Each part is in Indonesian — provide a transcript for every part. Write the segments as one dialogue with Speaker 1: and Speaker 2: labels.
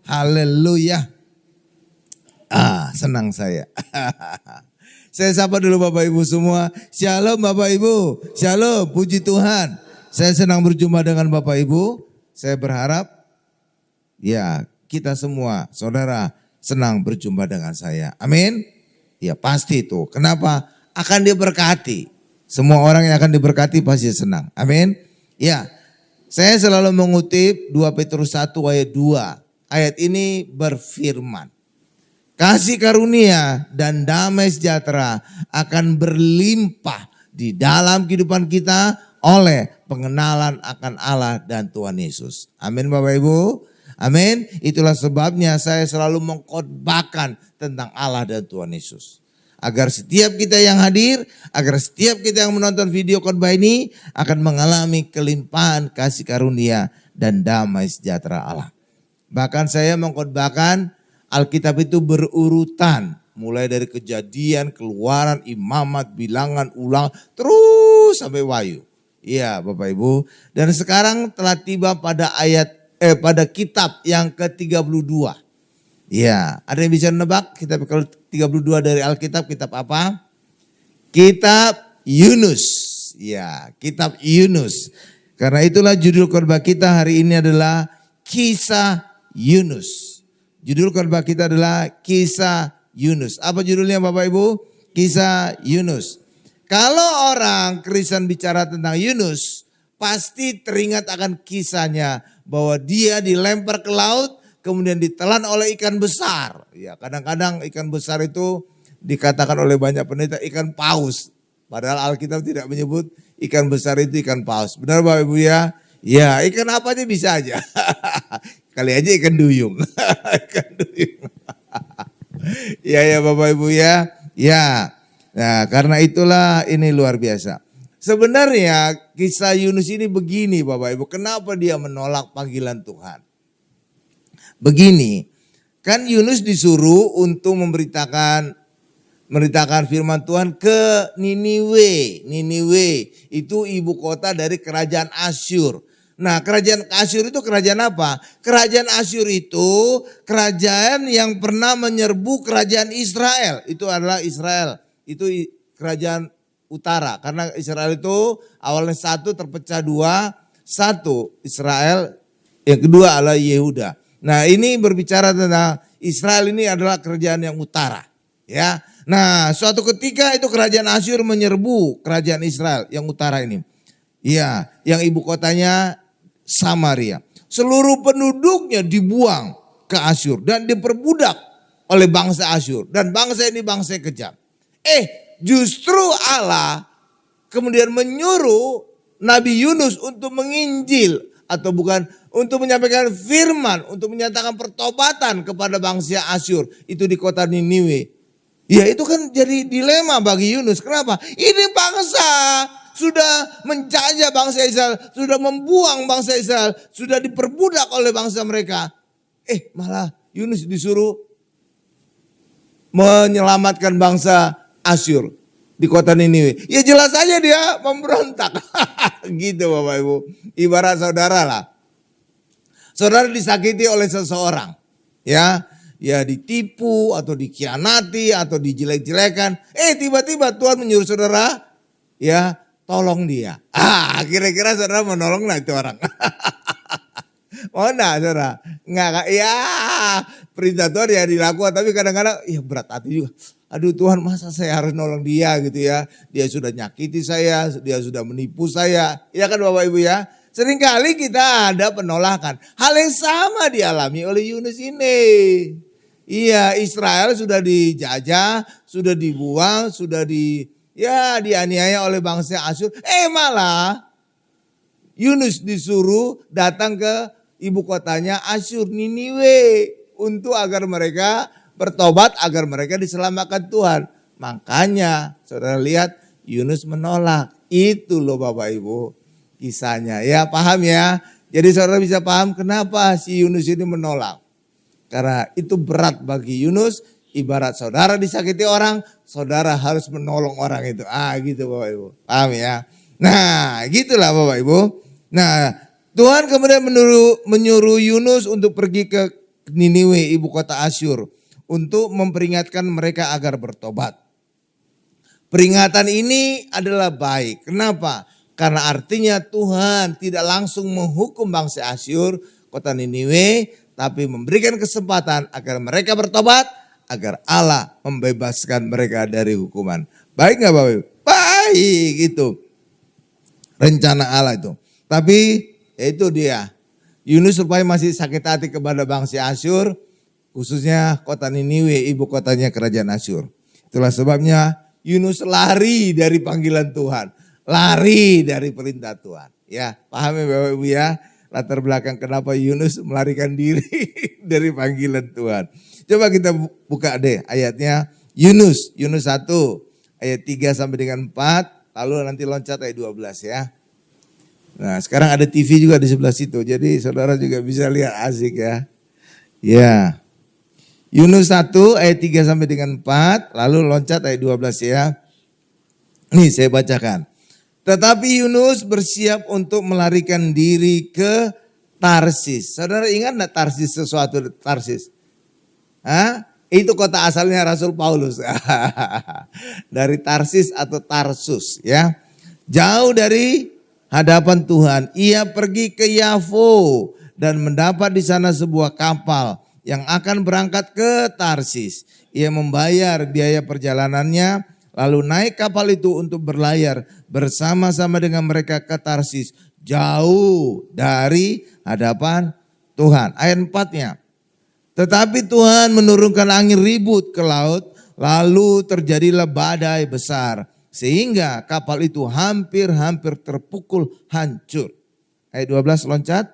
Speaker 1: Haleluya. Senang saya. Saya sapa dulu Bapak Ibu semua. Shalom Bapak Ibu. Shalom, puji Tuhan. Saya senang berjumpa dengan Bapak Ibu. Saya berharap ya kita semua saudara senang berjumpa dengan saya. Amin. Ya pasti itu. Kenapa? Akan diberkati. Semua orang yang akan diberkati pasti senang. Amin. Ya, saya selalu mengutip 2 Petrus 1 ayat 2. Ayat ini berfirman, kasih karunia dan damai sejahtera akan berlimpah di dalam kehidupan kita oleh pengenalan akan Allah dan Tuhan Yesus. Amin Bapak Ibu. Amin. Itulah sebabnya saya selalu mengkhotbahkan tentang Allah dan Tuhan Yesus. Agar setiap kita yang hadir, agar setiap kita yang menonton video khotbah ini akan mengalami kelimpahan kasih karunia dan damai sejahtera Allah. Bahkan saya mengkhotbahkan Alkitab itu berurutan. Mulai dari Kejadian, Keluaran, Imamat, Bilangan, Ulangan, terus sampai Wahyu. Iya Bapak Ibu. Dan sekarang telah tiba pada pada kitab yang ke-32. Iya, ada yang bisa nebak kitab ke-32 dari Alkitab, kitab apa? Kitab Yunus. Ya, kitab Yunus. Karena itulah judul khotbah kita hari ini adalah Kisah Yunus. Judul khotbah kita adalah Kisah Yunus. Apa judulnya Bapak Ibu? Kisah Yunus. Kalau orang Kristen bicara tentang Yunus, pasti teringat akan kisahnya bahwa dia dilempar ke laut, kemudian ditelan oleh ikan besar. Ya, kadang-kadang ikan besar itu dikatakan oleh banyak peneliti ikan paus. Padahal Alkitab tidak menyebut ikan besar itu ikan paus. Benar Bapak Ibu ya? Ya, ikan apa aja bisa aja. Kali aja ikan duyung. Ikan duyung. Ya Bapak Ibu ya. Ya. Nah, karena itulah ini luar biasa. Sebenarnya kisah Yunus ini begini Bapak Ibu. Kenapa dia menolak panggilan Tuhan? Begini. Kan Yunus disuruh untuk memberitakan firman Tuhan ke Niniwe. Niniwe itu ibu kota dari kerajaan Asyur. Nah, kerajaan Asyur itu kerajaan apa? Kerajaan Asyur itu kerajaan yang pernah menyerbu kerajaan Israel. Itu adalah Israel. Itu kerajaan utara. Karena Israel itu awalnya satu terpecah dua. Satu Israel, yang kedua adalah Yehuda. Nah, ini berbicara tentang Israel ini adalah kerajaan yang utara. Ya. Nah, suatu ketika itu kerajaan Asyur menyerbu kerajaan Israel yang utara ini. Ya, yang ibu kotanya Samaria. Seluruh penduduknya dibuang ke Asyur dan diperbudak oleh bangsa Asyur. Dan bangsa ini bangsa yang kejam. Justru Allah kemudian menyuruh Nabi Yunus untuk menginjil. Atau bukan, untuk menyampaikan firman, untuk menyatakan pertobatan kepada bangsa Asyur. Itu di kota Niniwe. Ya itu kan jadi dilema bagi Yunus. Kenapa? Ini bangsa sudah menjajah bangsa Israel, sudah membuang bangsa Israel, sudah diperbudak oleh bangsa mereka. Malah Yunus disuruh menyelamatkan bangsa Asyur di kota Niniwe. Ya jelas saja dia memberontak. Gitu Bapak Ibu. Ibarat saudara lah. Saudara disakiti oleh seseorang. Ya ditipu atau dikhianati atau dijelek-jelekan. Tiba-tiba Tuhan menyuruh saudara ya tolong dia. Kira-kira saudara menolong lah itu orang. Mau enggak saudara? Enggak, ya perintah Tuhan ya dilakukan. Tapi kadang-kadang ya berat hati juga. Aduh Tuhan masa saya harus nolong dia gitu ya. Dia sudah nyakiti saya, dia sudah menipu saya. Ya kan Bapak Ibu ya. Seringkali kita ada penolakan. Hal yang sama dialami oleh Yunus ini. Iya, Israel sudah dijajah, sudah dibuang, sudah dianiaya oleh bangsa Asyur. Malah Yunus disuruh datang ke ibu kotanya Asyur, Niniwe, untuk agar mereka bertobat, agar mereka diselamatkan Tuhan. Makanya saudara lihat Yunus menolak. Itu loh Bapak Ibu kisahnya. Ya paham ya. Jadi saudara bisa paham kenapa si Yunus ini menolak. Karena itu berat bagi Yunus. Ibarat saudara disakiti orang, saudara harus menolong orang itu. Gitu Bapak Ibu. Paham ya. Nah gitulah Bapak Ibu. Nah Tuhan kemudian menyuruh Yunus untuk pergi ke Niniwe, ibu kota Asyur, untuk memperingatkan mereka agar bertobat. Peringatan ini adalah baik. Kenapa? Karena artinya Tuhan tidak langsung menghukum bangsa Asyur, kota Niniwe, tapi memberikan kesempatan agar mereka bertobat, agar Allah membebaskan mereka dari hukuman. Baik nggak Bapak Ibu? Baik itu. Rencana Allah itu. Tapi itu dia. Yunus supaya masih sakit hati kepada bangsa Asyur, khususnya kota Niniwe, ibu kotanya kerajaan Asyur. Itulah sebabnya Yunus lari dari panggilan Tuhan. Lari dari perintah Tuhan. Ya, paham ya Bapak Ibu ya? Latar belakang kenapa Yunus melarikan diri dari panggilan Tuhan. Coba kita buka deh ayatnya. Yunus 1 ayat 3 sampai dengan 4. Lalu nanti loncat ayat 12 ya. Nah sekarang ada TV juga di sebelah situ. Jadi saudara juga bisa lihat, asik ya. Ya. Yunus 1 ayat 3 sampai dengan 4. Lalu loncat ayat 12 ya. Nih saya bacakan. Tetapi Yunus bersiap untuk melarikan diri ke Tarsis. Saudara ingat enggak Tarsis, sesuatu Tarsis? Hah? Itu kota asalnya Rasul Paulus. Dari Tarsis atau Tarsus ya. Jauh dari hadapan Tuhan. Ia pergi ke Yafo dan mendapat di sana sebuah kapal yang akan berangkat ke Tarsis. Ia membayar biaya perjalanannya, lalu naik kapal itu untuk berlayar bersama-sama dengan mereka ke Tarsis, jauh dari hadapan Tuhan. Ayat 4-nya. Tetapi Tuhan menurunkan angin ribut ke laut, lalu terjadilah badai besar, sehingga kapal itu hampir-hampir terpukul hancur. Ayat 12 loncat.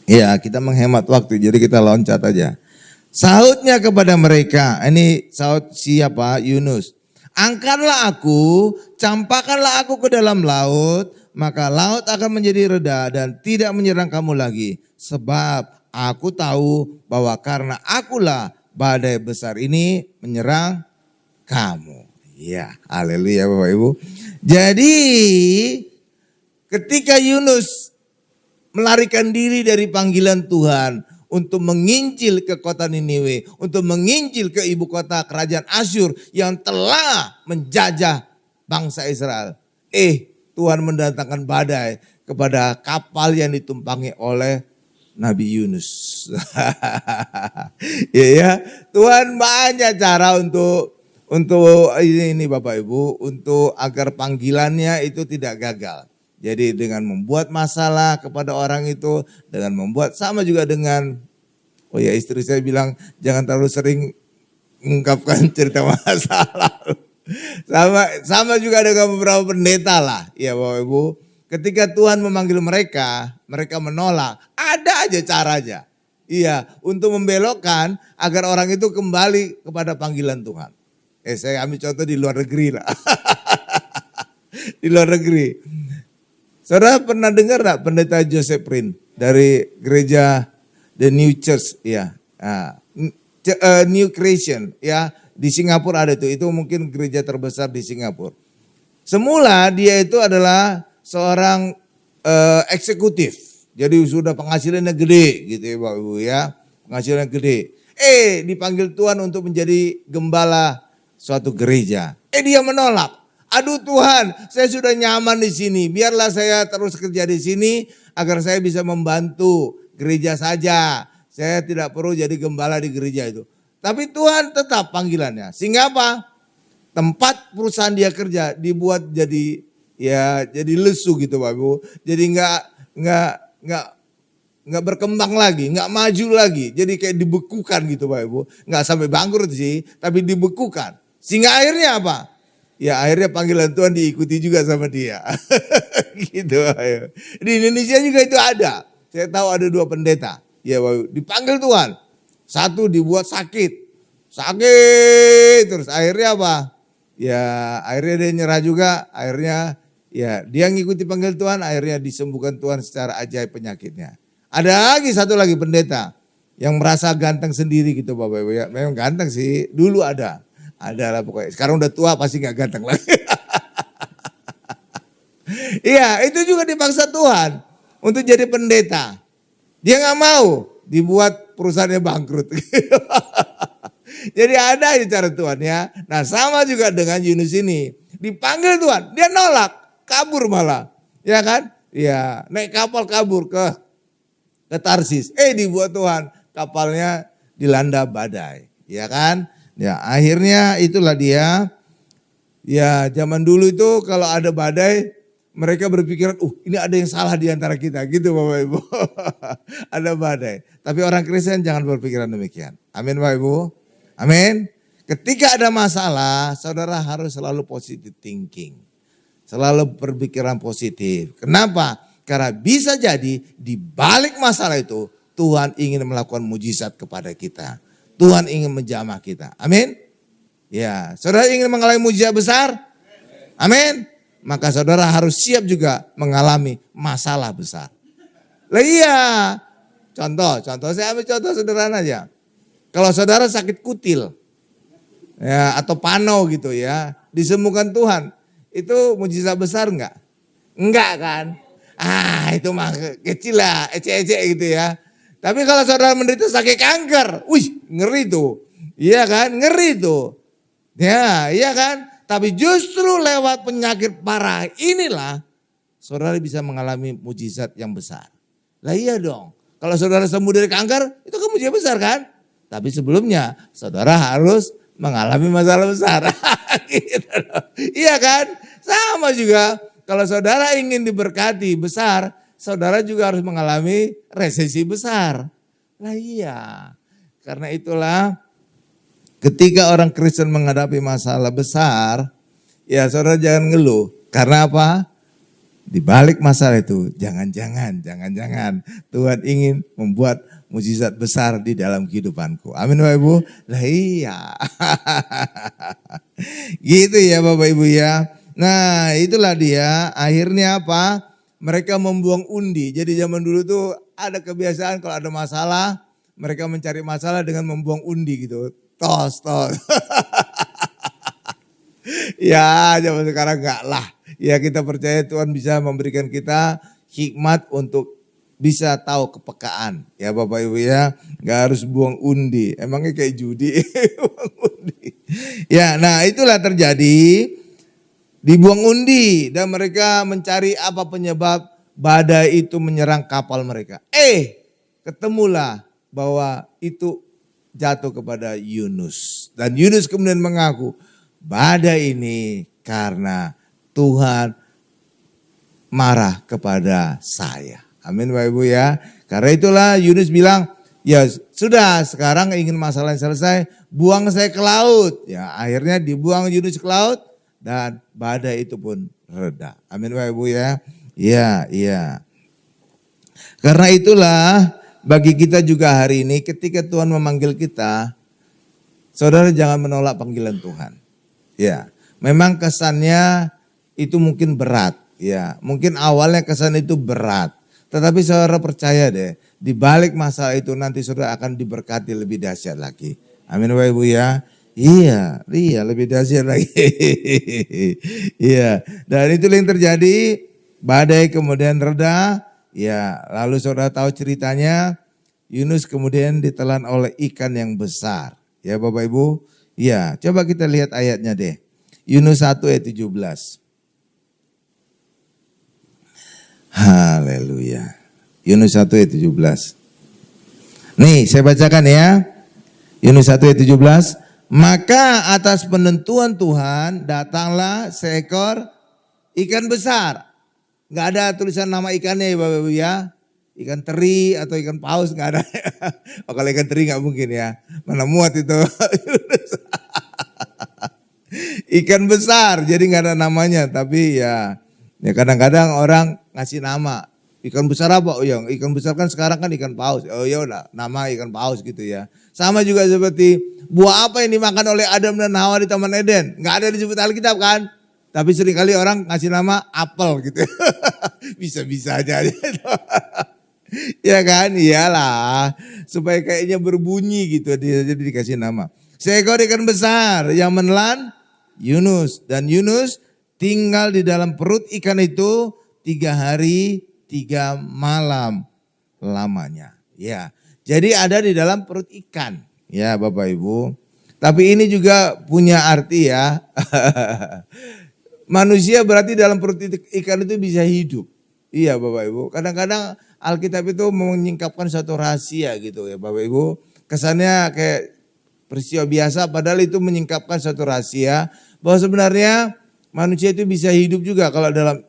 Speaker 1: Ya, kita menghemat waktu, jadi kita loncat aja. Sahutnya kepada mereka, ini sahut siapa? Yunus. Angkatlah aku, campakkanlah aku ke dalam laut, maka laut akan menjadi reda dan tidak menyerang kamu lagi. Sebab aku tahu bahwa karena akulah badai besar ini menyerang kamu. Ya, haleluya Bapak Ibu. Jadi ketika Yunus melarikan diri dari panggilan Tuhan untuk menginjil ke kota Niniwe, untuk menginjil ke ibu kota kerajaan Asyur yang telah menjajah bangsa Israel. Tuhan mendatangkan badai kepada kapal yang ditumpangi oleh Nabi Yunus. Ya, Tuhan banyak cara untuk ini Bapak Ibu, untuk agar panggilannya itu tidak gagal. Jadi dengan membuat masalah kepada orang itu, dengan membuat sama juga dengan, istri saya bilang jangan terlalu sering mengungkapkan cerita masalah. Sama juga dengan beberapa pendeta lah, ya Bapak Ibu. Ketika Tuhan memanggil mereka, mereka menolak, ada aja caranya. Iya, untuk membelokkan agar orang itu kembali kepada panggilan Tuhan. Saya ambil contoh di luar negeri lah. Di luar negeri. Saudara pernah dengar enggak pendeta Joseph Prin dari gereja The New Church ya. New Creation ya, di Singapura ada itu mungkin gereja terbesar di Singapura. Semula dia itu adalah seorang eksekutif. Jadi sudah penghasilannya gede gitu ya Bapak Ibu ya. Penghasilannya gede. Dipanggil Tuhan untuk menjadi gembala suatu gereja. Dia menolak. Aduh Tuhan, saya sudah nyaman di sini. Biarlah saya terus kerja di sini agar saya bisa membantu gereja saja. Saya tidak perlu jadi gembala di gereja itu. Tapi Tuhan tetap panggilannya. Sehingga apa? Tempat perusahaan dia kerja dibuat jadi lesu gitu Bapak Ibu. Jadi nggak berkembang lagi, nggak maju lagi. Jadi kayak dibekukan gitu Bapak Ibu. Nggak sampai bangkrut sih, tapi dibekukan. Sehingga akhirnya apa? Ya akhirnya panggilan Tuhan diikuti juga sama dia. Gitu. Di Indonesia juga itu ada. Saya tahu ada 2 pendeta. Ya dipanggil Tuhan. Satu dibuat sakit. Terus akhirnya apa? Ya akhirnya dia nyerah juga. Akhirnya ya dia ngikuti panggil Tuhan. Akhirnya disembuhkan Tuhan secara ajaib penyakitnya. Ada lagi satu lagi pendeta. Yang merasa ganteng sendiri gitu Bapak Ibu ya. Memang ganteng sih. Dulu ada. Ada lah pokoknya. Sekarang udah tua pasti gak ganteng lagi. Iya itu juga dipaksa Tuhan untuk jadi pendeta. Dia gak mau. dibuat perusahaannya bangkrut. Jadi ada aja cara Tuhan ya. Nah sama juga dengan Yunus ini. Dipanggil Tuhan, dia nolak, kabur malah. Ya kan? Ya, naik kapal kabur ke Tarsis. Dibuat Tuhan, kapalnya dilanda badai. Ya kan? Ya akhirnya itulah dia. Ya zaman dulu itu kalau ada badai, mereka berpikiran, ini ada yang salah di antara kita. Gitu Bapak Ibu. Ada badai. Tapi orang Kristen jangan berpikiran demikian. Amin Bapak Ibu. Amin. Ketika ada masalah, saudara harus selalu positive thinking. Selalu berpikiran positif. Kenapa? Karena bisa jadi di balik masalah itu, Tuhan ingin melakukan mujizat kepada kita. Tuhan ingin menjamah kita. Amin. Ya, saudara ingin mengalami mujizat besar? Amin. Maka saudara harus siap juga mengalami masalah besar. Lah iya. Contoh saya ambil contoh sederhana aja. Kalau saudara sakit kutil, ya atau pano gitu ya, disembuhkan Tuhan, itu mujizat besar enggak? Enggak kan? Itu mah kecil lah, ecek-ecek gitu ya. Tapi kalau saudara menderita sakit kanker, ngeri tuh. Iya kan? Ngeri tuh. Ya, iya kan? Tapi justru lewat penyakit parah inilah saudara bisa mengalami mujizat yang besar. Lah iya dong. Kalau saudara sembuh dari kanker, itu kan mujizat besar kan? Tapi sebelumnya saudara harus mengalami masalah besar. Gitu. Iya kan? Sama juga kalau saudara ingin diberkati besar, saudara juga harus mengalami resesi besar. Lah iya. Karena itulah ketika orang Kristen menghadapi masalah besar, ya saudara jangan ngeluh. Karena apa? Di balik masalah itu, jangan-jangan Tuhan ingin membuat mujizat besar di dalam kehidupanku. Amin Bapak Ibu. Lah iya. Gitu ya Bapak Ibu ya. Nah itulah dia, akhirnya apa? Mereka membuang undi. Jadi zaman dulu tuh ada kebiasaan kalau ada masalah, mereka mencari masalah dengan membuang undi gitu. Tos. Ya zaman sekarang enggak lah. Ya kita percaya Tuhan bisa memberikan kita hikmat untuk bisa tahu kepekaan. Ya Bapak Ibu ya, enggak harus buang undi. Emangnya kayak judi. Buang undi. Ya nah itulah terjadi. Dibuang undi dan mereka mencari apa penyebab badai itu menyerang kapal mereka. Ketemulah bahwa itu jatuh kepada Yunus. Dan Yunus kemudian mengaku, badai ini karena Tuhan marah kepada saya. Amin Bapak Ibu ya. Karena itulah Yunus bilang, ya sudah sekarang ingin masalah yang selesai, buang saya ke laut. Ya akhirnya dibuang Yunus ke laut dan badai itu pun reda. Amin Bapak Ibu ya. Iya. Karena itulah bagi kita juga hari ini ketika Tuhan memanggil kita, saudara jangan menolak panggilan Tuhan. Ya, memang kesannya itu mungkin berat, ya. Mungkin awalnya kesan itu berat. Tetapi saudara percaya deh, di balik masalah itu nanti saudara akan diberkati lebih dahsyat lagi. Amin Bapak Ibu ya. Iya, lebih dahsyat lagi. Iya, dan itulah yang terjadi, badai kemudian reda. Ya, lalu saudara tahu ceritanya, Yunus kemudian ditelan oleh ikan yang besar. Ya Bapak Ibu, ya coba kita lihat ayatnya deh. Yunus 1 ayat 17. Haleluya. Yunus 1 ayat 17. Nih saya bacakan ya. Yunus 1 ayat 17. Maka atas penentuan Tuhan datanglah seekor ikan besar. Gak ada tulisan nama ikannya ya Bapak Ibu ya. Ikan teri atau ikan paus gak ada. Kalau ikan teri gak mungkin ya. Mana muat itu. Ikan besar jadi gak ada namanya. Tapi ya kadang-kadang orang ngasih nama. Ikan besar apa? Oh ya ikan besar kan sekarang kan ikan paus. Oh ya udah nama ikan paus gitu ya. Sama juga seperti buah apa yang dimakan oleh Adam dan Hawa di Taman Eden. Gak ada disebut Alkitab kan. Tapi seringkali orang ngasih nama apel gitu. Bisa-bisa aja. Ya kan, iyalah. Supaya kayaknya berbunyi gitu, jadi dikasih nama. Seekor ikan besar yang menelan Yunus. Dan Yunus tinggal di dalam perut ikan itu 3 hari 3 malam lamanya. Ya, Jadi ada di dalam perut ikan. Ya Bapak Ibu. Tapi ini juga punya arti ya. Manusia berarti dalam perut ikan itu bisa hidup. Iya Bapak Ibu. Kadang-kadang Alkitab itu menyingkapkan satu rahasia gitu ya Bapak Ibu. Kesannya kayak peristiwa biasa padahal itu menyingkapkan satu rahasia. Bahwa sebenarnya manusia itu bisa hidup juga kalau dalam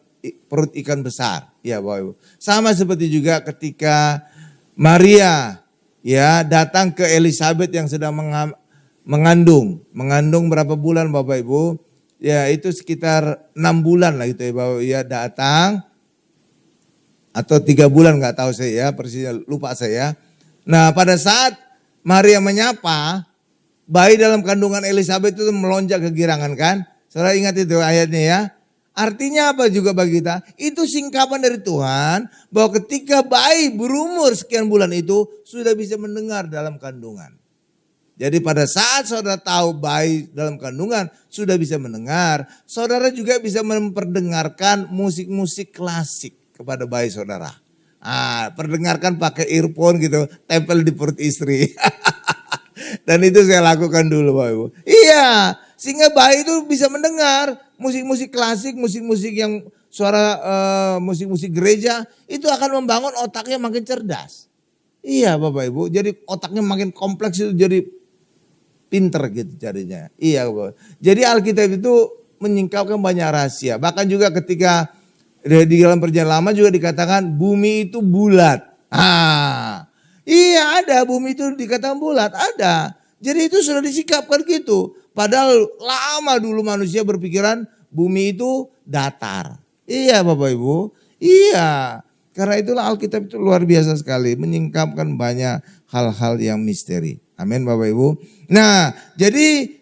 Speaker 1: perut ikan besar. Iya Bapak Ibu. Sama seperti juga ketika Maria ya datang ke Elizabeth yang sedang mengandung berapa bulan Bapak Ibu? Ya itu sekitar 6 bulan lah gitu ya Bapak Ibu ya datang atau 3 bulan nggak tahu saya ya persisnya lupa saya. Nah pada saat Maria menyapa bayi dalam kandungan Elizabeth itu melonjak kegirangan kan? Saudara ingat itu ayatnya ya. Artinya apa juga bagi kita? Itu singkapan dari Tuhan bahwa ketika bayi berumur sekian bulan itu sudah bisa mendengar dalam kandungan. Jadi pada saat saudara tahu bayi dalam kandungan sudah bisa mendengar, saudara juga bisa memperdengarkan musik-musik klasik kepada bayi saudara. Perdengarkan pakai earphone gitu, tempel di perut istri. Dan itu saya lakukan dulu Bapak Ibu. Iya, sehingga bayi itu bisa mendengar musik-musik klasik, musik-musik yang suara musik-musik gereja itu akan membangun otaknya makin cerdas. Iya Bapak Ibu, jadi otaknya makin kompleks itu jadi pinter gitu jadinya. Iya Bapak. Jadi Alkitab itu menyingkapkan banyak rahasia. Bahkan juga ketika di dalam perjanjian lama juga dikatakan bumi itu bulat. Iya ada bumi itu dikatakan bulat, ada. Jadi itu sudah disikapkan gitu. Padahal lama dulu manusia berpikiran bumi itu datar. Iya Bapak Ibu, iya. Karena itulah Alkitab itu luar biasa sekali. Menyingkapkan banyak hal-hal yang misteri. Amin Bapak Ibu. Nah jadi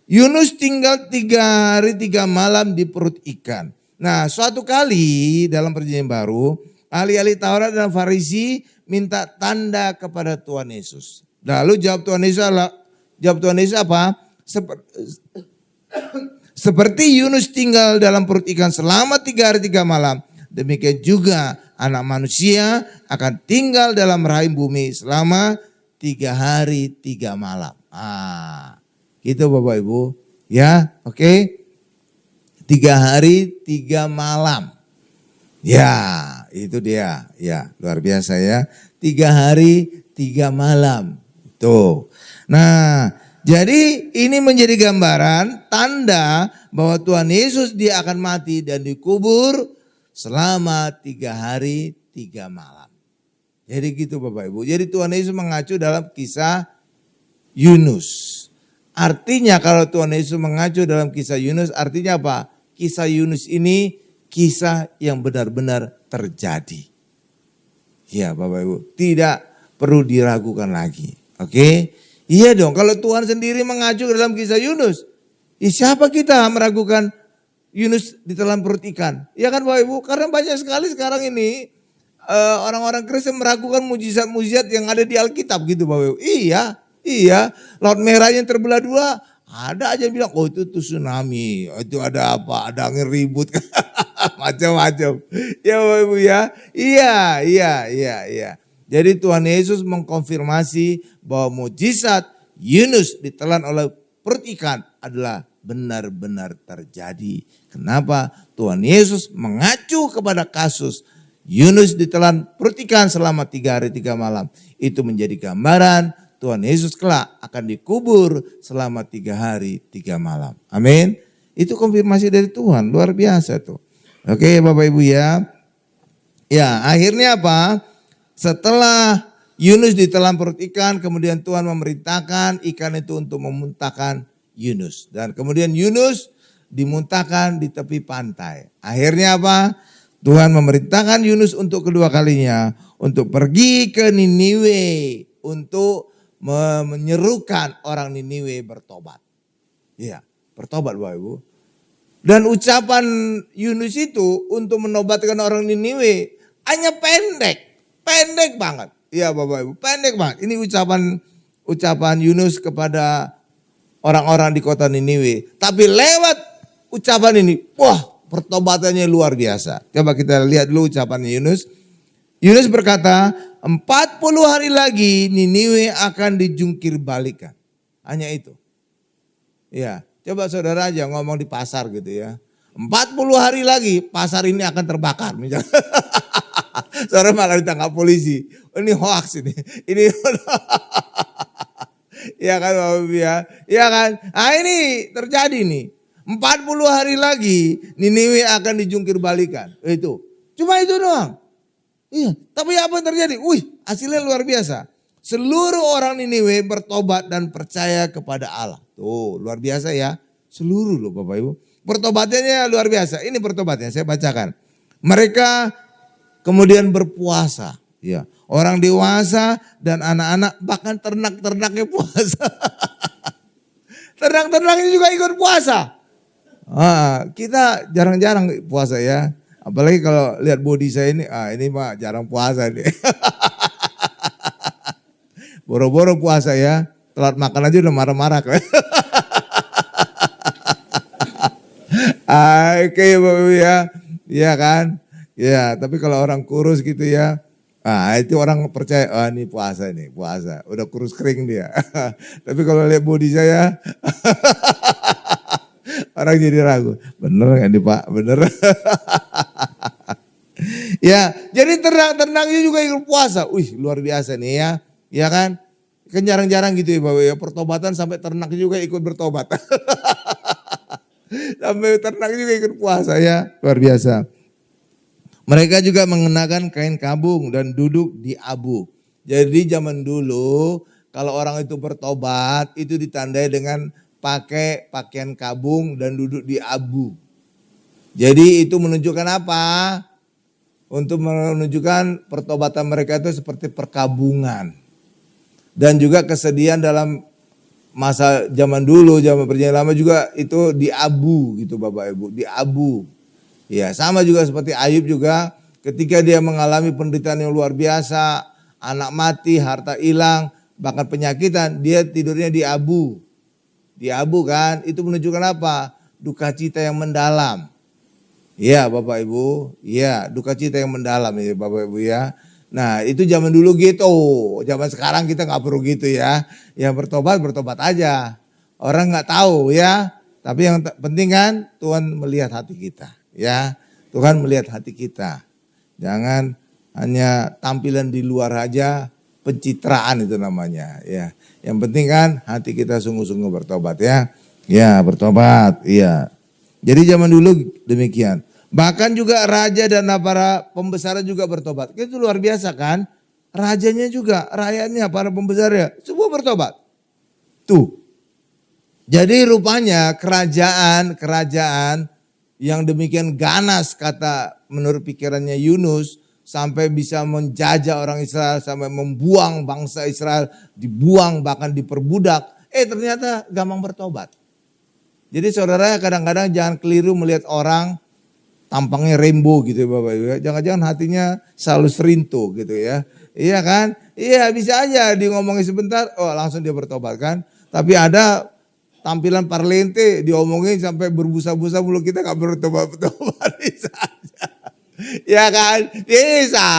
Speaker 1: Yunus tinggal 3 hari 3 malam di perut ikan. Nah suatu kali dalam perjanjian baru ahli-ahli Taurat dan Farisi minta tanda kepada Tuhan Yesus. Lalu jawab Tuhan Yesus apa? Seperti Yunus tinggal dalam perut ikan selama 3 hari 3 malam. Demikian juga anak manusia akan tinggal dalam rahim bumi selama 3 hari 3 malam. Gitu Bapak Ibu. Ya oke. 3 hari 3 malam. Ya itu dia. Ya luar biasa ya. 3 hari 3 malam. Tuh. Nah jadi ini menjadi gambaran tanda bahwa Tuhan Yesus dia akan mati dan dikubur selama 3 hari 3 malam. Jadi gitu Bapak Ibu. Jadi Tuhan Yesus mengacu dalam kisah Yunus. Artinya kalau Tuhan Yesus mengacu dalam kisah Yunus artinya apa? Kisah Yunus ini kisah yang benar-benar terjadi. Ya Bapak Ibu. Tidak perlu diragukan lagi. Oke? Iya dong kalau Tuhan sendiri mengacu dalam kisah Yunus. Ya siapa kita meragukan Yunus di telan perut ikan? Ya kan Bapak Ibu? Karena banyak sekali sekarang ini orang-orang Kristen meragukan mujizat-mujizat yang ada di Alkitab gitu Bapak Ibu. Iya. Laut Merah yang terbelah 2, ada aja yang bilang, oh itu tsunami, itu ada apa, ada angin ribut, macam-macam. Ya Bapak Ibu ya. Iya. Jadi Tuhan Yesus mengkonfirmasi bahwa mujizat Yunus ditelan oleh perut ikan adalah benar-benar terjadi. Kenapa? Tuhan Yesus mengacu kepada kasus Yunus ditelan perut ikan selama 3 hari 3 malam. Itu menjadi gambaran Tuhan Yesus kelak akan dikubur selama 3 hari 3 malam. Amin. Itu konfirmasi dari Tuhan, luar biasa tuh. Oke Bapak Ibu ya. Ya akhirnya apa? Setelah Yunus ditelan perut ikan, kemudian Tuhan memerintahkan ikan itu untuk memuntahkan Yunus. Dan kemudian Yunus dimuntahkan di tepi pantai. Akhirnya apa? Tuhan memerintahkan Yunus untuk kedua kalinya untuk pergi ke Niniwe untuk menyerukan orang Niniwe bertobat. Iya, bertobat Bapak Ibu. Dan ucapan Yunus itu untuk menobatkan orang Niniwe hanya pendek banget. Iya Bapak Ibu, pendek banget. Ini ucapan Yunus kepada orang-orang di kota Niniwe. Tapi lewat ucapan ini, wah pertobatannya luar biasa. Coba kita lihat dulu ucapan Yunus. Yunus berkata, 40 hari lagi Niniwe akan dijungkir balikan. Hanya itu. Ya, coba saudara aja ngomong di pasar gitu ya. 40 hari lagi pasar ini akan terbakar misalnya. Saudara malah ditangkap polisi. Ini hoax ini. Ini ya kan Bapak Ibu ya. Ya kan? Nah ini terjadi nih. 40 hari lagi Niniwe akan dijungkir balikan. Itu. Cuma itu doang. Iya, tapi apa yang terjadi? Wih, hasilnya luar biasa. Seluruh orang Niniwe bertobat dan percaya kepada Allah. Tuh, luar biasa ya. Seluruh loh Bapak Ibu. Pertobatannya luar biasa. Ini pertobatnya, saya bacakan. Mereka kemudian berpuasa. Ya, orang dewasa dan anak-anak bahkan ternak-ternaknya puasa. Ternak-ternaknya juga ikut puasa. Kita jarang-jarang puasa ya. Apalagi kalau lihat body saya ini mah jarang puasa nih. Boro-boro puasa ya. Telat makan aja udah marah-marah. Oke Bapak ya. Iya kan? Ya, tapi kalau orang kurus gitu ya. Itu orang percaya, ini puasa nih, puasa. Udah kurus kering dia. Tapi kalau lihat body saya, orang jadi ragu. Bener gak nih Pak? Bener. Ya, jadi ternak-ternaknya juga ikut puasa. Wih, luar biasa nih ya. Ya kan? Kan jarang-jarang gitu ya Bapak ya. Pertobatan sampai ternak juga ikut bertobat. Sampai ternak juga ikut puasa ya. Luar biasa. Mereka juga mengenakan kain kabung dan duduk di abu. Jadi zaman dulu kalau orang itu bertobat itu ditandai dengan pakai pakaian kabung dan duduk di abu. Jadi itu menunjukkan apa? Untuk menunjukkan pertobatan mereka itu seperti perkabungan. Dan juga kesedihan dalam masa zaman dulu, zaman perjanjian lama juga itu di abu gitu Bapak Ibu, di abu. Ya sama juga seperti Ayub juga ketika dia mengalami penderitaan yang luar biasa, anak mati, harta hilang, bahkan penyakitan, dia tidurnya di abu. Di abu kan, itu menunjukkan apa? Duka cita yang mendalam. Ya Bapak Ibu, ya duka cita yang mendalam ya Bapak Ibu ya. Nah itu zaman dulu gitu, zaman sekarang kita gak perlu gitu ya. Yang bertobat aja, orang gak tahu ya. Tapi yang penting kan Tuhan melihat hati kita. Ya, Tuhan melihat hati kita. Jangan hanya tampilan di luar aja, pencitraan itu namanya. Ya, yang penting kan hati kita sungguh-sungguh bertobat ya. Ya, bertobat. Iya. Jadi zaman dulu demikian. Bahkan juga raja dan para pembesar juga bertobat. Itu luar biasa kan? Rajanya juga, rakyatnya, para pembesarnya, semua bertobat. Tuh. Jadi rupanya kerajaan yang demikian ganas kata menurut pikirannya Yunus sampai bisa menjajah orang Israel sampai membuang bangsa Israel, dibuang bahkan diperbudak. Ternyata gampang bertobat. Jadi saudara kadang-kadang jangan keliru melihat orang tampangnya rainbow gitu ya Bapak Ibu. Jangan-jangan hatinya selalu serinto gitu ya. Iya kan? Iya bisa aja di ngomongin sebentar, langsung dia bertobat kan. Tapi ada tampilan parlente diomongin sampai berbusa-busa mulut kita gak bertobat-tobat bisa aja. Ya kan? Bisa.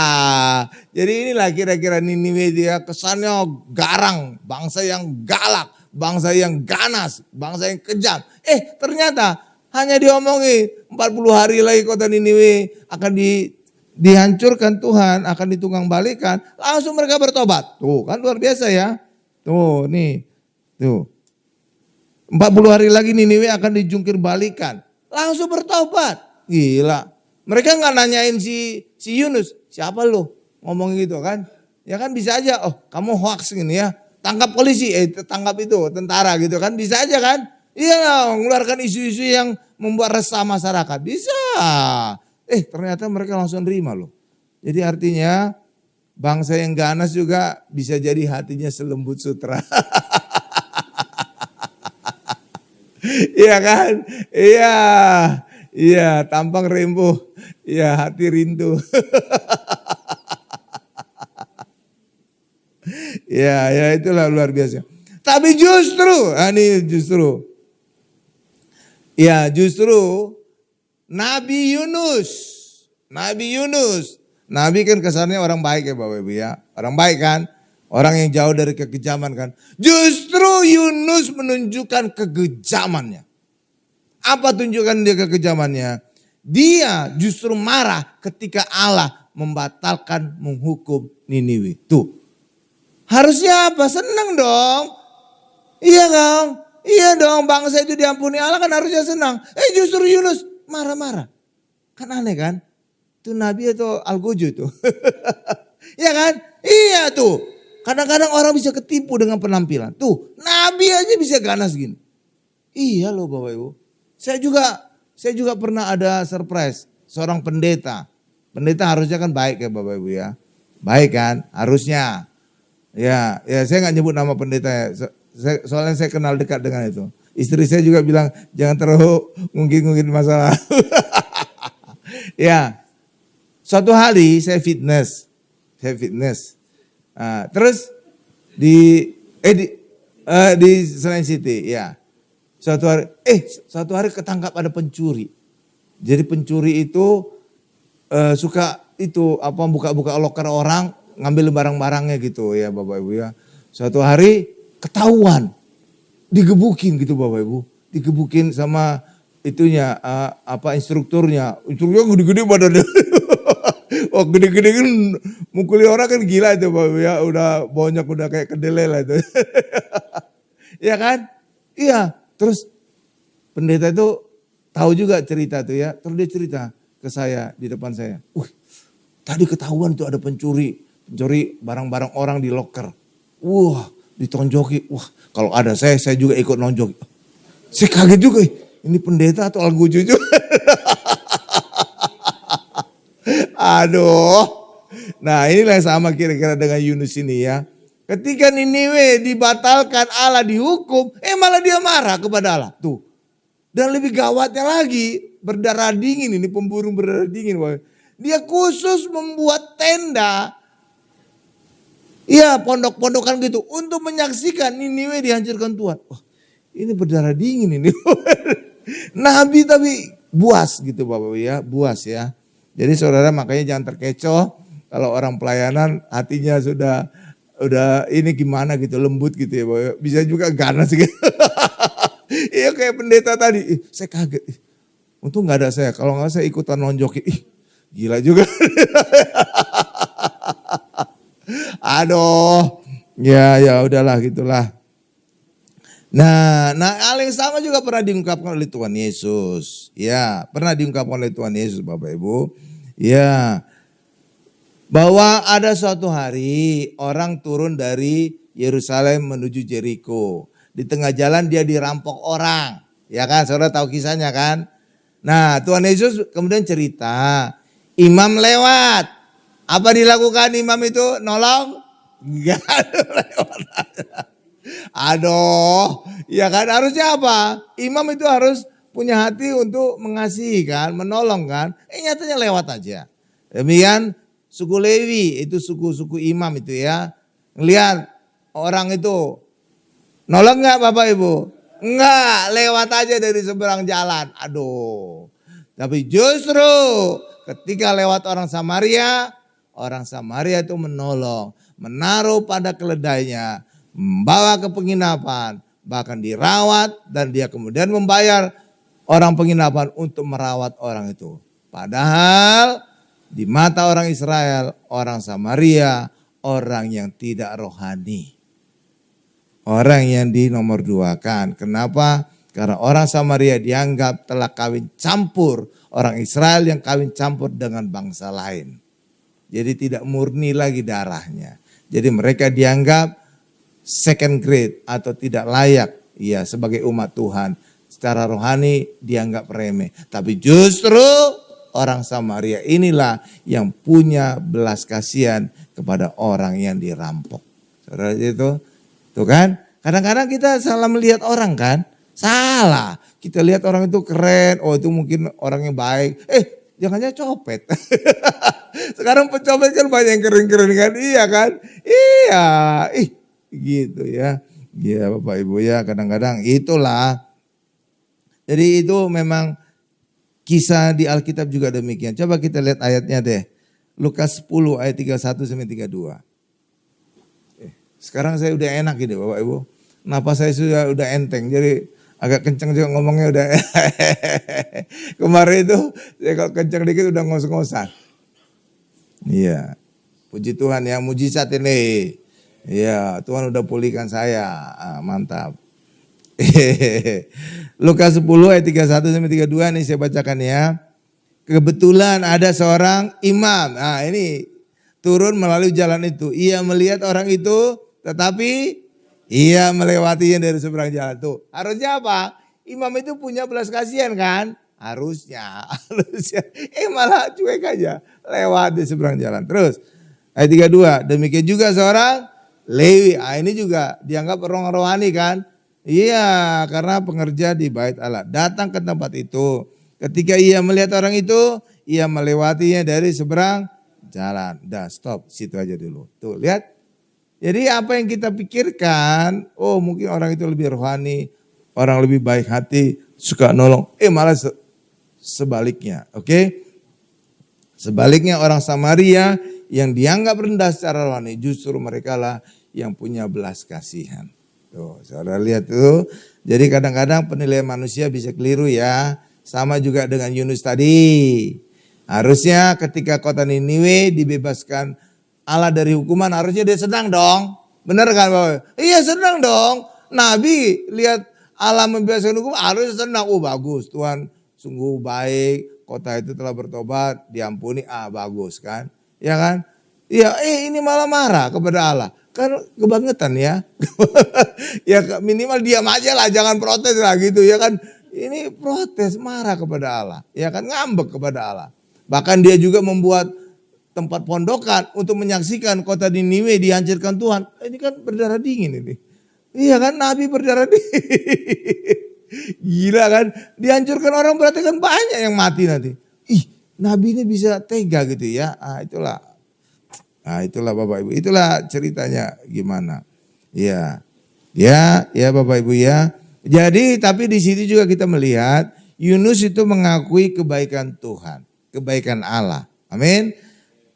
Speaker 1: Jadi inilah kira-kira Niniwe dia kesannya garang, bangsa yang galak, bangsa yang ganas, bangsa yang kejam. Ternyata hanya diomongin 40 hari lagi kota Niniwe akan dihancurkan Tuhan, akan ditunggang balikan. Langsung mereka bertobat. Tuh kan luar biasa ya. Tuh nih. Tuh. 40 hari lagi Niniwe akan dijungkir balikan. Langsung bertobat. Gila. Mereka gak nanyain si Yunus. Siapa lo? Ngomong gitu kan. Ya kan bisa aja. Kamu hoax gini ya. Tangkap polisi. Tangkap itu tentara gitu kan. Bisa aja kan. Iya mengeluarkan isu-isu yang membuat resah masyarakat. Bisa. Ternyata mereka langsung terima loh. Jadi artinya bangsa yang ganas juga bisa jadi hatinya selembut sutra. Iya kan? Iya, tampang rainbow. Iya, hati rindu. Ya itulah luar biasa. Tapi justru Nabi Yunus. Nabi kan kesannya orang baik ya Bapak Ibu ya. Orang baik kan? Orang yang jauh dari kekejaman kan? Justru Yunus menunjukkan kekejamannya. Apa tunjukkan dia kekejamannya? Dia justru marah ketika Allah membatalkan menghukum Niniwe. Tuh. Harusnya apa? Senang dong. Iya dong. Iya dong, bangsa itu diampuni Allah kan harusnya senang. Justru Yunus marah-marah. Kan aneh kan? Itu nabi atau algojo itu. Iya kan? Iya tuh. Kadang-kadang orang bisa ketipu dengan penampilan. Tuh, nabi aja bisa ganas gini. Iya loh Bapak Ibu. Saya juga pernah ada surprise. Seorang pendeta. Pendeta harusnya kan baik ya Bapak Ibu ya. Baik kan? Harusnya. Ya saya nggak nyebut nama pendeta ya. Soalnya saya kenal dekat dengan itu. Istri saya juga bilang jangan terlalu ngungkit-ngungkit masalah. Ya, suatu hari saya fitness. Terus di Senayan City, ya. Suatu hari ketangkap ada pencuri. Jadi pencuri itu suka itu buka-buka loker orang, ngambil barang-barangnya gitu ya Bapak Ibu ya. Suatu hari ketahuan, digebukin gitu Bapak Ibu, digebukin sama itunya instrukturnya gede-gede badannya. Oh gede-gede kan mukuli orang kan gila itu Bapak Ibu ya, udah banyak udah kayak kedelai lah itu. Ya kan? Iya, terus pendeta itu tahu juga cerita tuh ya, terus dia cerita ke saya di depan saya. Tadi ketahuan tuh ada pencuri barang-barang orang di loker. Wah, ditonjoki. Wah, kalau ada saya juga ikut nonjok. Saya kaget juga, ini pendeta atau algojo juga. Aduh. Nah, inilah yang sama kira-kira dengan Yunus ini ya. Ketika Niniwe dibatalkan, Allah dihukum, malah dia marah kepada Allah. Tuh. Dan lebih gawatnya lagi, berdarah dingin ini pemburu berdarah dingin. Dia khusus membuat tenda. Iya, pondok-pondokan gitu untuk menyaksikan Niniwe dihancurkan Tuhan. Wah, ini berdarah dingin ini. Nabi tapi buas gitu Bapak ya, buas ya. Jadi saudara makanya jangan terkecoh kalau orang pelayanan hatinya udah ini gimana gitu, lembut gitu ya Bapak. Bisa juga ganas gitu. Iya kayak pendeta tadi, saya kaget. Untung gak ada saya, kalau gak saya ikutan nonjokin. Gila juga. Aduh, ya udahlah gitulah. Nah hal yang sama juga pernah diungkapkan oleh Tuhan Yesus. Ya, pernah diungkapkan oleh Tuhan Yesus Bapak Ibu. Ya, bahwa ada suatu hari orang turun dari Yerusalem menuju Jericho. Di tengah jalan dia dirampok orang. Ya kan, saudara tahu kisahnya kan. Nah Tuhan Yesus kemudian cerita, imam lewat. Apa dilakukan imam itu? Nolong? Enggak lewat aja. Aduh, ya kan harusnya apa? Imam itu harus punya hati untuk mengasihi kan, menolong kan. Nyatanya lewat aja. Demikian suku Lewi, itu suku imam itu ya. Lihat orang itu, nolong enggak Bapak Ibu? Enggak, lewat aja dari seberang jalan. Aduh, tapi justru ketika lewat orang Samaria itu menolong, menaruh pada keledainya, membawa ke penginapan, bahkan dirawat dan dia kemudian membayar orang penginapan untuk merawat orang itu. Padahal di mata orang Israel, orang Samaria, orang yang tidak rohani. Orang yang dinomor duakan. Kenapa? Karena orang Samaria dianggap telah kawin campur. Orang Israel yang kawin campur dengan bangsa lain. Jadi tidak murni lagi darahnya. Jadi mereka dianggap second grade atau tidak layak ya sebagai umat Tuhan. Secara rohani dianggap remeh. Tapi justru orang Samaria inilah yang punya belas kasihan kepada orang yang dirampok. Saudara itu, tuh kan? Kadang-kadang kita salah melihat orang kan? Salah. Kita lihat orang itu keren, oh itu mungkin orang yang baik. Jangan-jangan copet. Sekarang pencopet kan banyak yang keren-keren kan? Iya kan? Iya. Gitu ya. Ya Bapak Ibu ya kadang-kadang itulah. Jadi itu memang kisah di Alkitab juga demikian. Coba kita lihat ayatnya deh. Lukas 10 ayat 31 sampai 32. Sekarang saya udah enak gitu Bapak Ibu. Napas saya udah enteng, jadi agak kenceng juga ngomongnya udah. Kemarin itu saya kalau kenceng dikit udah ngos-ngosan. Iya, puji Tuhan ya, mujizat ini. Iya, Tuhan udah pulihkan saya, mantap. Lukas 10 ayat 31 sampai 32 nih saya bacakan ya. Kebetulan ada seorang imam, nah ini turun melalui jalan itu. Ia melihat orang itu, tetapi ia melewatinya dari seberang jalan tuh. Harusnya apa? Imam itu punya belas kasihan kan? Harusnya. Malah cuek aja, lewat di seberang jalan. Terus ayat 32, demikian juga seorang Lewi. Ini juga dianggap orang rohani kan? Iya, karena pengerja di bait Allah. Datang ke tempat itu. Ketika ia melihat orang itu, ia melewatinya dari seberang jalan. Dah stop, situ aja dulu. Tuh lihat. Jadi apa yang kita pikirkan, oh mungkin orang itu lebih rohani, orang lebih baik hati, suka nolong. Malah sebaliknya, oke? Sebaliknya orang Samaria yang dianggap rendah secara rohani, justru mereka lah yang punya belas kasihan. Tuh, saudara lihat tuh. Jadi kadang-kadang penilaian manusia bisa keliru ya. Sama juga dengan Yunus tadi. Harusnya ketika kota Niniwe dibebaskan Allah dari hukuman, harusnya dia senang dong. Benar kan Bapak? Iya senang dong. Nabi lihat Allah membebaskan hukuman, harusnya senang. Oh bagus, Tuhan sungguh baik. Kota itu telah bertobat, diampuni. Bagus kan? Ya kan? Ya ini malah marah kepada Allah. Kan kebangetan ya. Ya minimal diam aja lah, jangan protes lah gitu ya kan. Ini protes, marah kepada Allah. Ya kan, ngambek kepada Allah. Bahkan dia juga membuat tempat pondokan untuk menyaksikan kota Niniwe dihancurkan Tuhan. Ini kan berdarah dingin ini. Iya kan, Nabi berdarah dingin. Gila kan, dihancurkan orang berarti kan banyak yang mati nanti. Nabi ini bisa tega gitu ya. Itulah Bapak Ibu, itulah ceritanya gimana. Ya Bapak Ibu ya. Jadi tapi di situ juga kita melihat Yunus itu mengakui kebaikan Tuhan, kebaikan Allah. Amin.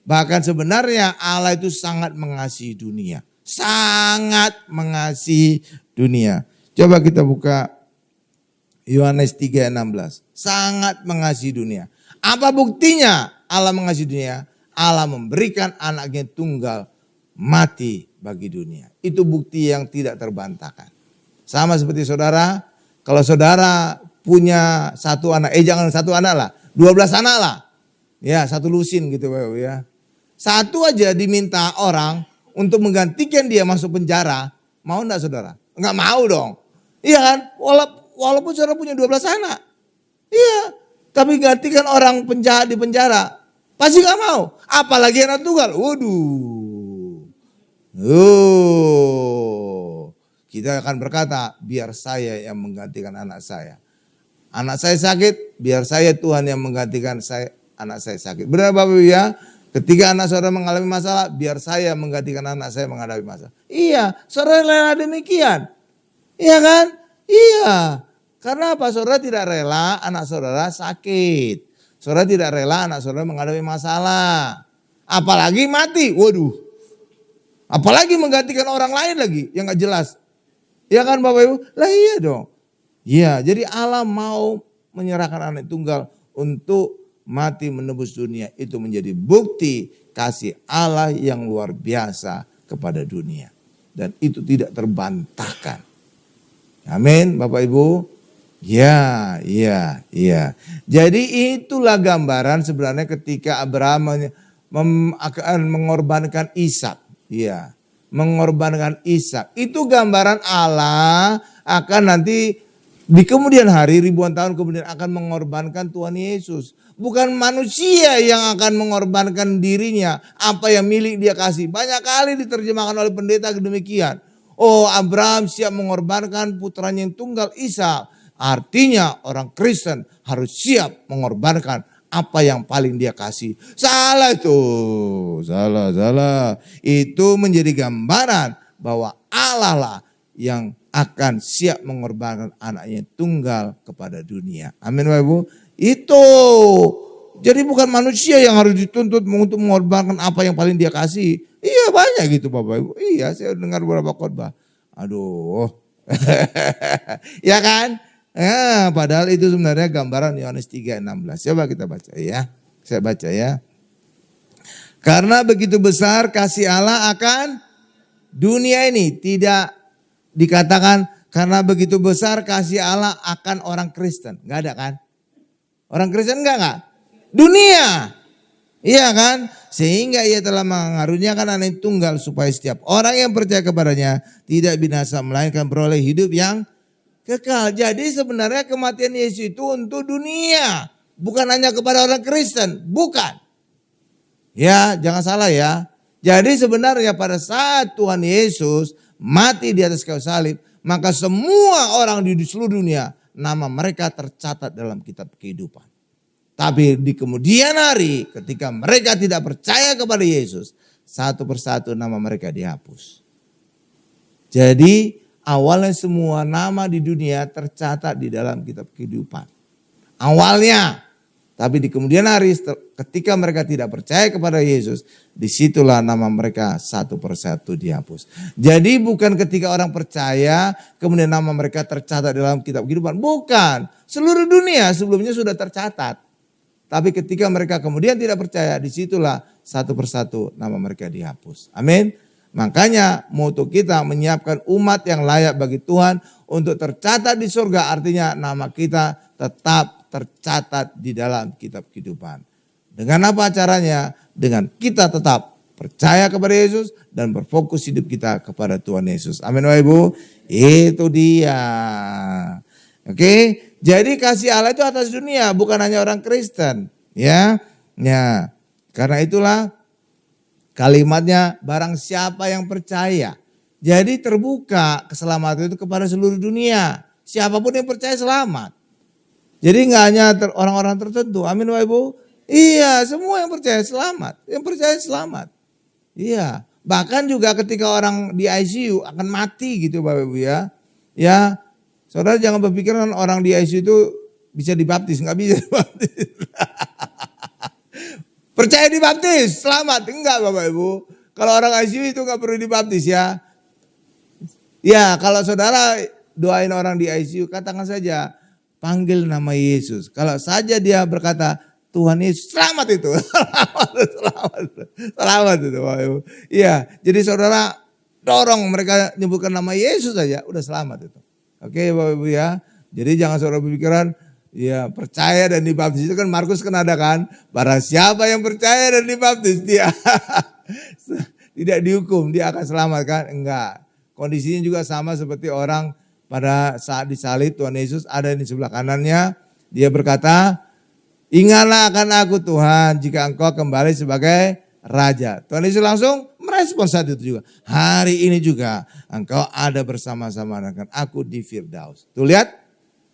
Speaker 1: Bahkan sebenarnya Allah itu sangat mengasihi dunia. Sangat mengasihi dunia. Coba kita buka Yohanes 3:16. Sangat mengasihi dunia. Apa buktinya Allah mengasihi dunia? Allah memberikan anaknya tunggal mati bagi dunia. Itu bukti yang tidak terbantahkan. Sama seperti saudara, kalau saudara punya satu anak, jangan satu anak lah, 12 anak lah. Ya, satu lusin gitu Bapak ya. Satu aja diminta orang untuk menggantikan dia masuk penjara, mau enggak saudara? Enggak mau dong. Iya kan? Walaupun saudara punya 12 anak. Iya, tapi gantikan orang penjahat di penjara, pasti enggak mau. Apalagi anak tunggal. Waduh. Kita akan berkata, biar saya yang menggantikan anak saya. Anak saya sakit, biar saya Tuhan yang menggantikan anak saya sakit. Benar Bapak Ibu ya? Ketika anak saudara mengalami masalah, biar saya menggantikan anak saya menghadapi masalah. Iya, saudara rela demikian. Iya kan? Iya. Karena apa? Saudara tidak rela anak saudara sakit. Saudara tidak rela anak saudara menghadapi masalah. Apalagi mati. Waduh. Apalagi menggantikan orang lain lagi yang gak jelas. Ya kan Bapak Ibu? Lah iya dong. Iya, jadi Allah mau menyerahkan anak tunggal untuk mati menebus dunia. Itu menjadi bukti kasih Allah yang luar biasa kepada dunia. Dan itu tidak terbantahkan. Amin Bapak Ibu. Ya. Jadi itulah gambaran sebenarnya ketika Abraham akan mengorbankan Ishak. Ya. Mengorbankan Ishak. Itu gambaran Allah akan nanti di kemudian hari, ribuan tahun kemudian akan mengorbankan Tuhan Yesus. Bukan manusia yang akan mengorbankan dirinya, apa yang milik dia kasih. Banyak kali diterjemahkan oleh pendeta demikian. Oh, Abraham siap mengorbankan putranya yang tunggal Ishak. Artinya orang Kristen harus siap mengorbankan apa yang paling dia kasih. Salah itu. Salah. Itu menjadi gambaran bahwa Allah lah yang akan siap mengorbankan anaknya tunggal kepada dunia. Amin Bapak Ibu. Itu Jadi bukan manusia yang harus dituntut untuk mengorbankan apa yang paling dia kasih. Iya banyak gitu Bapak Ibu. Iya saya dengar beberapa khotbah. Aduh. Ya kan? Ya, padahal itu sebenarnya gambaran Yohanes 3:16. Coba kita baca ya. Saya baca ya. Karena begitu besar kasih Allah akan dunia ini. Tidak dikatakan karena begitu besar kasih Allah akan orang Kristen. Enggak ada kan? Orang Kristen enggak? Dunia. Iya kan? Sehingga ia telah mengaruniakan anak tunggal supaya setiap orang yang percaya kepadanya tidak binasa melainkan beroleh hidup yang kekal. Jadi sebenarnya kematian Yesus itu untuk dunia. Bukan hanya kepada orang Kristen. Bukan. Ya jangan salah ya. Jadi sebenarnya pada saat Tuhan Yesus mati di atas kayu salib. Maka semua orang di seluruh dunia nama mereka tercatat dalam kitab kehidupan. Tapi di kemudian hari ketika mereka tidak percaya kepada Yesus. Satu persatu nama mereka dihapus. Jadi awalnya semua nama di dunia tercatat di dalam kitab kehidupan. Awalnya. Tapi di kemudian hari ketika mereka tidak percaya kepada Yesus. Disitulah nama mereka satu persatu dihapus. Jadi bukan ketika orang percaya kemudian nama mereka tercatat dalam kitab kehidupan. Bukan. Seluruh dunia sebelumnya sudah tercatat. Tapi ketika mereka kemudian tidak percaya, disitulah satu persatu nama mereka dihapus. Amin. Makanya moto kita menyiapkan umat yang layak bagi Tuhan untuk tercatat di surga. Artinya nama kita tetap tercatat di dalam kitab kehidupan. Dengan apa caranya? Dengan kita tetap percaya kepada Yesus dan berfokus hidup kita kepada Tuhan Yesus. Amin Bapak Ibu. Itu dia. Oke, jadi kasih Allah itu atas dunia, bukan hanya orang Kristen, ya. Ya. Karena itulah kalimatnya barang siapa yang percaya. Jadi terbuka keselamatan itu kepada seluruh dunia. Siapapun yang percaya selamat. Jadi enggak hanya orang-orang tertentu. Amin Bapak Ibu. Iya, semua yang percaya selamat. Yang percaya selamat. Iya. Bahkan juga ketika orang di ICU akan mati gitu Bapak Ibu ya. Ya. Saudara jangan berpikiran orang di ICU itu bisa dibaptis, enggak bisa dibaptis. Percaya dibaptis, selamat. Enggak Bapak Ibu. Kalau orang ICU itu enggak perlu dibaptis ya. Ya, kalau saudara doain orang di ICU, katakan saja panggil nama Yesus. Kalau saja dia berkata Tuhan Yesus, selamat itu. Selamat itu Bapak Ibu. Iya, jadi saudara dorong mereka nyebutkan nama Yesus saja, udah selamat itu. Oke Bapak Ibu ya. Jadi jangan saudara berpikiran ya percaya dan dibaptis itu kan Markus kan ada kan. Barang siapa yang percaya dan dibaptis dia tidak dihukum, dia akan selamat kan? Enggak. Kondisinya juga sama seperti orang pada saat disalib Tuhan Yesus ada di sebelah kanannya. Dia berkata, ingatlah akan aku Tuhan jika engkau kembali sebagai Raja. Tuhan Yesus langsung merespon saat itu juga. Hari ini juga engkau ada bersama-sama dengan aku di Firdaus. Tuh lihat,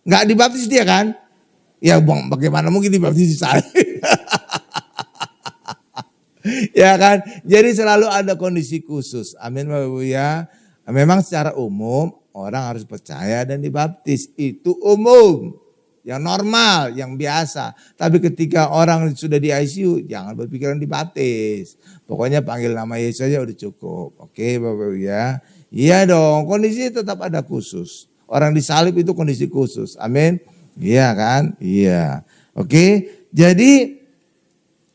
Speaker 1: nggak dibaptis dia kan? Ya bagaimana mungkin dibaptis di sana? Ya kan? Jadi selalu ada kondisi khusus. Amin Bapak Ibu ya. Memang secara umum orang harus percaya dan dibaptis. Itu umum. Yang normal, yang biasa. Tapi ketika orang sudah di ICU, jangan berpikiran dibaptis. Pokoknya panggil nama Yesus saja udah cukup. Oke Bapak Ibu ya. Iya dong, kondisi tetap ada khusus. Orang disalib itu kondisi khusus. Amin. Iya kan? Iya. Oke, jadi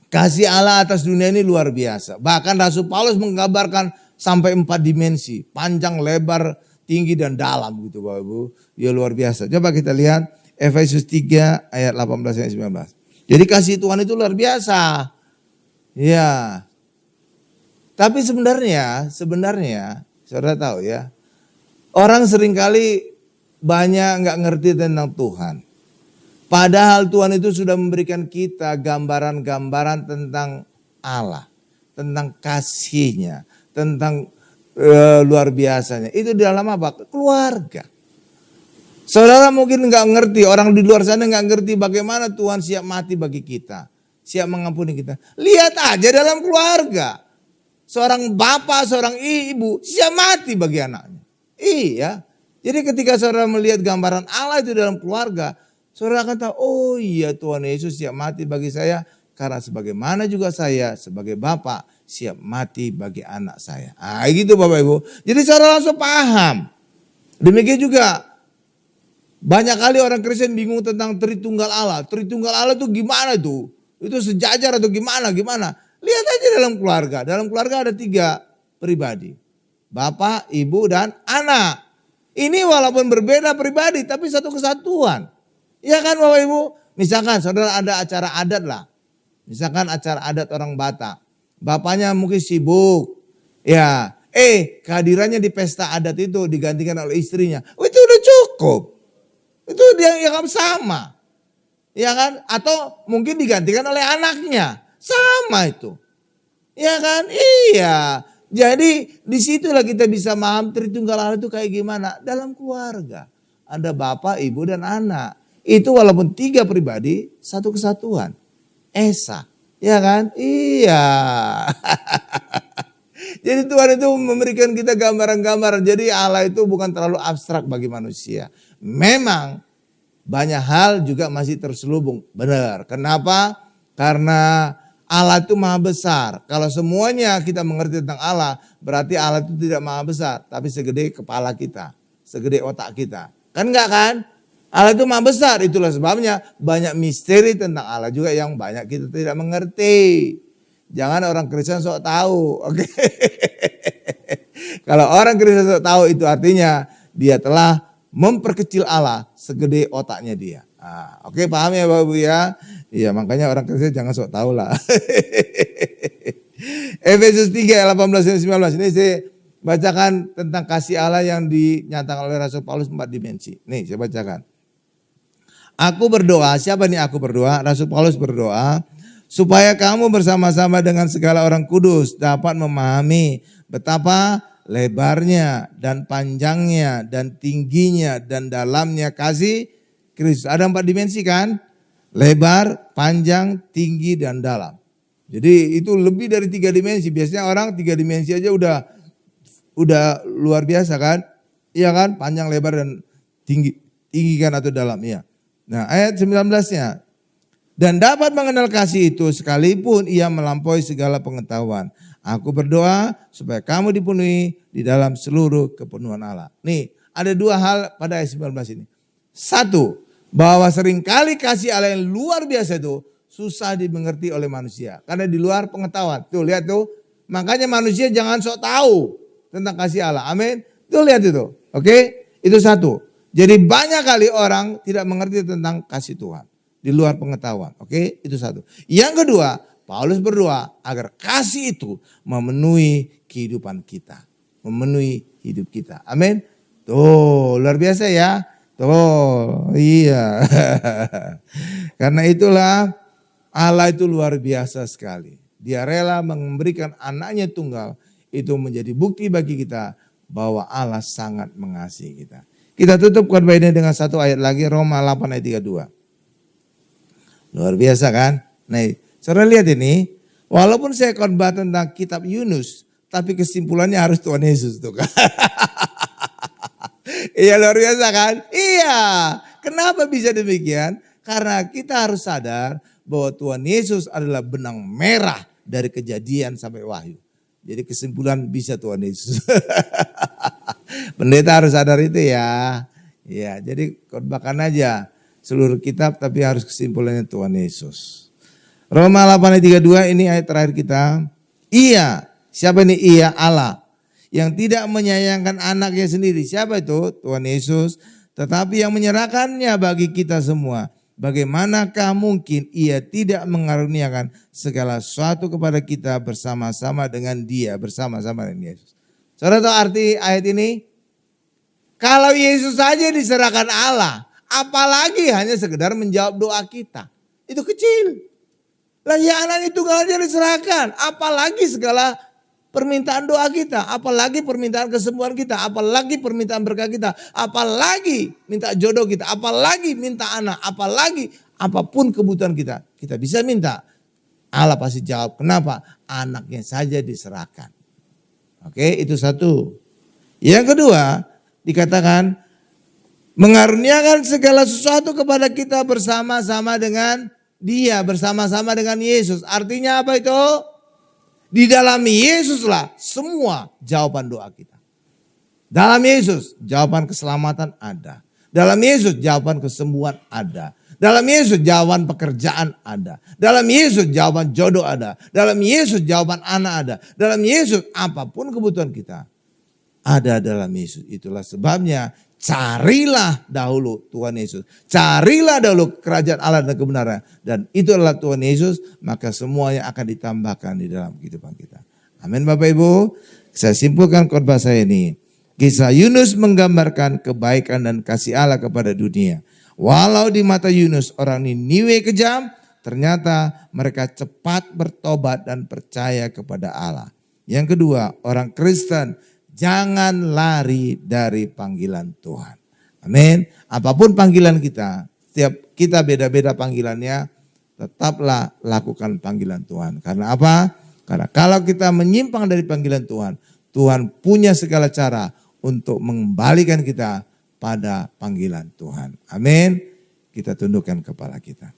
Speaker 1: kasih Allah atas dunia ini luar biasa. Bahkan Rasul Paulus menggambarkan sampai 4 dimensi. Panjang, lebar, tinggi dan dalam gitu Bapak Ibu. Ya luar biasa. Coba kita lihat Efesus 3 ayat 18 sampai 19. Jadi kasih Tuhan itu luar biasa. Ya. Tapi sebenarnya saudara tahu ya. Orang seringkali banyak nggak ngerti tentang Tuhan. Padahal Tuhan itu sudah memberikan kita gambaran-gambaran tentang Allah. Tentang kasihnya. Tentang luar biasanya. Itu di dalam apa? Keluarga. Saudara mungkin nggak ngerti, orang di luar sana nggak ngerti bagaimana Tuhan siap mati bagi kita. Siap mengampuni kita. Lihat aja dalam keluarga. Seorang bapak, seorang ibu siap mati bagi anaknya. Iya. Jadi ketika saudara melihat gambaran Allah itu dalam keluarga, Saudara akan tahu, oh iya Tuhan Yesus siap mati bagi saya. Karena sebagaimana juga saya sebagai bapak siap mati bagi anak saya. Gitu Bapak Ibu. Jadi saudara langsung paham. Demikian juga banyak kali orang Kristen bingung tentang Tritunggal Allah. Tritunggal Allah itu gimana tuh? Itu sejajar atau gimana? Lihat aja dalam keluarga. Dalam keluarga ada 3 pribadi. Bapak, ibu, dan anak. Ini walaupun berbeda pribadi tapi satu kesatuan. Iya kan Bapak Ibu? Misalkan saudara ada acara adat lah. Misalkan acara adat orang Batak. Bapaknya mungkin sibuk. Ya, kehadirannya di pesta adat itu digantikan oleh istrinya. Oh, itu udah cukup. Itu dia yang sama. Ya kan? Atau mungkin digantikan oleh anaknya. Sama itu. Ya kan? Iya. Jadi disitulah kita bisa paham Tritunggal Allah itu kayak gimana. Dalam keluarga. Ada bapak, ibu, dan anak. Itu walaupun 3 pribadi, satu kesatuan. Esa. Ya kan? Iya. Jadi Tuhan itu memberikan kita gambaran-gambaran. Jadi Allah itu bukan terlalu abstrak bagi manusia. Memang banyak hal juga masih terselubung. Benar. Kenapa? Karena Allah itu maha besar. Kalau semuanya kita mengerti tentang Allah, berarti Allah itu tidak maha besar. Tapi segede kepala kita. Segede otak kita. Kan enggak kan? Allah itu maha besar. Itulah sebabnya banyak misteri tentang Allah juga yang banyak kita tidak mengerti. Jangan orang Kristen sok tahu. Oke. Kalau orang Kristen sok tahu itu artinya dia telah memperkecil Allah segede otaknya dia. Oke, paham ya Bapak Ibu ya? Iya, makanya orang Kristen jangan sok tahu lah. Efesus 3 ayat 18 dan 19. Ini saya bacakan tentang kasih Allah yang dinyatakan oleh Rasul Paulus 4 dimensi. Nih, saya bacakan. Aku berdoa, siapa nih aku berdoa? Rasul Paulus berdoa supaya kamu bersama-sama dengan segala orang kudus dapat memahami betapa lebarnya dan panjangnya dan tingginya dan dalamnya kasih Kristus. Ada 4 dimensi kan? Lebar, panjang, tinggi, dan dalam. Jadi itu lebih dari 3 dimensi. Biasanya orang 3 dimensi aja udah luar biasa kan? Iya kan? Panjang, lebar, dan tinggi kan atau dalam. Iya. Nah ayat 19-nya. Dan dapat mengenal kasih itu sekalipun ia melampaui segala pengetahuan. Aku berdoa supaya kamu dipenuhi di dalam seluruh kepenuhan Allah. Nih ada 2 hal pada ayat 19 ini. 1, bahwa seringkali kasih Allah yang luar biasa itu susah dimengerti oleh manusia. Karena di luar pengetahuan. Tuh lihat tuh. Makanya manusia jangan sok tahu tentang kasih Allah. Amin. Tuh lihat itu. Oke. Itu 1. Jadi banyak kali orang tidak mengerti tentang kasih Tuhan. Di luar pengetahuan. Oke, itu 1. Yang kedua, Paulus berdoa agar kasih itu memenuhi kehidupan kita. Memenuhi hidup kita. Amin. Tuh, luar biasa ya. Tuh, iya. Karena itulah Allah itu luar biasa sekali. Dia rela memberikan anaknya tunggal. Itu menjadi bukti bagi kita bahwa Allah sangat mengasihi kita. Kita tutup khotbah ini dengan 1 ayat lagi, Roma 8 ayat 32. Luar biasa kan? Nah, saudara lihat ini, walaupun saya khotbah tentang kitab Yunus, tapi kesimpulannya harus Tuhan Yesus tuh kan. Iya luar biasa kan? Iya. Kenapa bisa demikian? Karena kita harus sadar bahwa Tuhan Yesus adalah benang merah dari Kejadian sampai Wahyu. Jadi kesimpulan bisa Tuhan Yesus. Pendeta harus sadar itu ya. Ya, jadi khotbahkan aja seluruh kitab tapi harus kesimpulannya Tuhan Yesus. Roma 8 ayat 32 ini ayat terakhir kita. Ia, siapa ini? Ia Allah yang tidak menyayangkan anaknya sendiri. Siapa itu? Tuhan Yesus. Tetapi yang menyerahkannya bagi kita semua. Bagaimanakah mungkin ia tidak mengaruniakan segala sesuatu kepada kita bersama-sama dengan dia. Bersama-sama dengan Yesus. Saudara tahu arti ayat ini? Kalau Yesus saja diserahkan Allah. Apalagi hanya sekedar menjawab doa kita. Itu kecil. Lah ya anak itu gak aja diserahkan. Apalagi segala permintaan doa kita. Apalagi permintaan kesembuhan kita. Apalagi permintaan berkah kita. Apalagi minta jodoh kita. Apalagi minta anak. Apalagi apapun kebutuhan kita. Kita bisa minta. Allah pasti jawab. Kenapa? Anaknya saja diserahkan. Oke, itu 1. Yang kedua dikatakan Mengaruniakan segala sesuatu kepada kita bersama-sama dengan Dia, bersama-sama dengan Yesus. Artinya apa itu? Di dalam Yesuslah semua jawaban doa kita. Dalam Yesus jawaban keselamatan ada. Dalam Yesus jawaban kesembuhan ada. Dalam Yesus jawaban pekerjaan ada. Dalam Yesus jawaban jodoh ada. Dalam Yesus jawaban anak ada. Dalam Yesus apapun kebutuhan kita ada dalam Yesus. Itulah sebabnya carilah dahulu Tuhan Yesus. Carilah dahulu kerajaan Allah dan kebenaran. Dan itu adalah Tuhan Yesus. Maka semuanya akan ditambahkan di dalam kehidupan kita. Amin Bapak Ibu. Saya simpulkan khotbah saya ini. Kisah Yunus menggambarkan kebaikan dan kasih Allah kepada dunia. Walau di mata Yunus orang Niniwe kejam, ternyata mereka cepat bertobat dan percaya kepada Allah. Yang kedua, orang Kristen jangan lari dari panggilan Tuhan. Amin. Apapun panggilan kita, setiap kita beda-beda panggilannya, tetaplah lakukan panggilan Tuhan. Karena apa? Karena kalau kita menyimpang dari panggilan Tuhan, Tuhan punya segala cara untuk mengembalikan kita pada panggilan Tuhan. Amin. Kita tundukkan kepala kita.